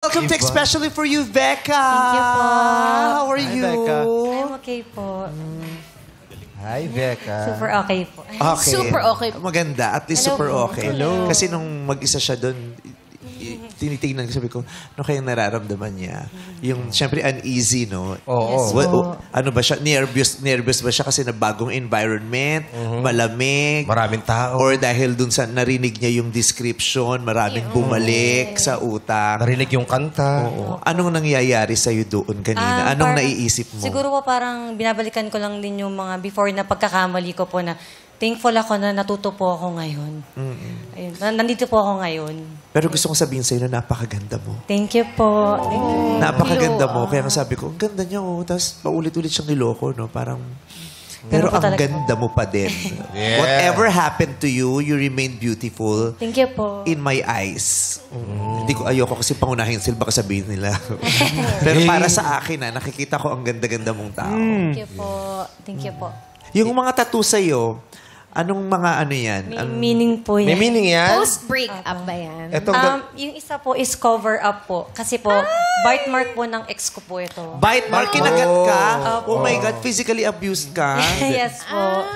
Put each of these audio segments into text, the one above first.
Welcome to Especially for You, Becca. Thank you po. How are Hi, you? Becca. I'm okay po. Hi, Becca. Super okay po. Okay. Super okay. Maganda. At least Hello super po. okay. Hello. Kasi nung mag-isa siya doon, tinitingnan ko, sabi ko, ano kayang nararamdaman niya? Yung, syempre, uneasy, no? Oo. Ano ba siya? Nervous ba siya kasi na bagong environment? Malamig? Maraming tao. Or dahil dun sa narinig niya yung description, maraming bumalik sa utak? Narinig yung kanta. Oo. Anong nangyayari sa'yo doon kanina? Anong naiisip mo? Siguro po parang binabalikan ko lang din yung mga before na pagkakamali ko po na thankful ako na natuto po ako ngayon. Ayun, nandito po ako ngayon. Pero gusto kong sabihin sa'yo na napakaganda mo. Thank you po. Napakaganda mo. Kaya nga sabi ko, ang ganda niya, oh. Tapos paulit-ulit siyang niloko, no? Parang, pero po ang talaga. ganda mo pa din. Yeah. Whatever happened to you, you remain beautiful Thank you po. in my eyes. Hindi ko ayoko kasi pangunahin sila, baka sabihin nila. Pero para sa akin, nakikita ko ang ganda-ganda mong tao. Thank you po. Thank you po. Yung mga tattoo sa'yo, anong mga ano yan? May meaning po yan. May meaning yan? Post-breakup ba yan? Etong Yung isa po is cover up po. Kasi po, birthmark po ng ex ko po ito. Bite mark, kinagat ka? Oh my God, physically abused ka? Yes po.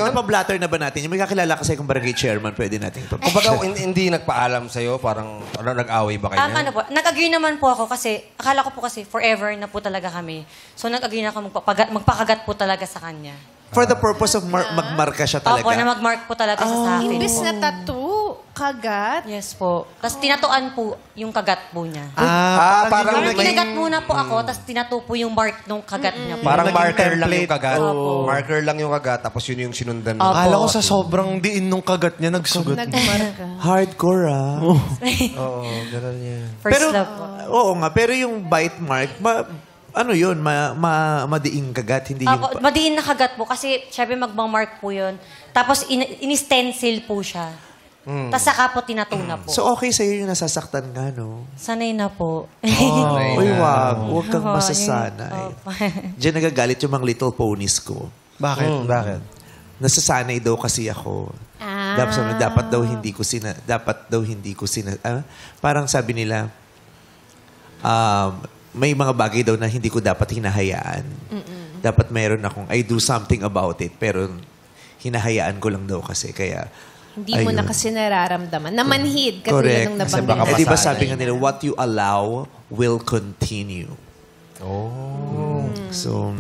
Napablatter na ba natin? Yung may kakilala kasi kung barangay chairman, pwede natin ito. kumbaga, hindi nagpaalam sa'yo, parang nag-away ba kayo? Ano po, nag-agree naman po ako kasi, akala ko po kasi forever na po talaga kami. So nag-agree na ako magpakagat po talaga sa kanya. For the purpose of magmarka siya talaga? Opo, na mag-mark po talaga siya sa akin Imbis po. na tattoo, kagat. Yes po. Tapos tinatuan po yung kagat po niya. parang Parang kinagat muna po ako, tapos tinatu po yung mark nung kagat niya po. Parang Naging marker lang template. yung kagat. Opo. Marker lang yung kagat, tapos yun yung sinundan mo. Opo. Akala ko sa sobrang diin nung kagat niya, nagsugat. Nagmarka. Hardcore, ah. Oo, gano'n yan. First Pero, love po. oo nga, pero yung bite mark, ano yun, madiing kagat, hindi yung... Ako, madiin na kagat po kasi syempre magmang-mark po yun. Tapos in-stencil po siya. Tapos saka po tinatuna po. So okay sa'yo yung nasasaktan ka, no? Sanay na po. Uy, wag. Huwag kang Oo, masasanay. Opo. Diyan nagagalit yung mga little ponies ko. Bakit? Bakit? Nasasanay daw kasi ako. Dapat daw hindi ko parang sabi nila, may mga bagay daw na hindi ko dapat hinahayaan. Dapat mayroon akong, I do something about it, pero hinahayaan ko lang daw kasi. Kaya, Hindi mo na kasi nararamdaman. Namanhid, correct. katulad nung Kasi nabanggit. baka Eh, di ba masanay sabi nga nila, what you allow will continue. Oh. So,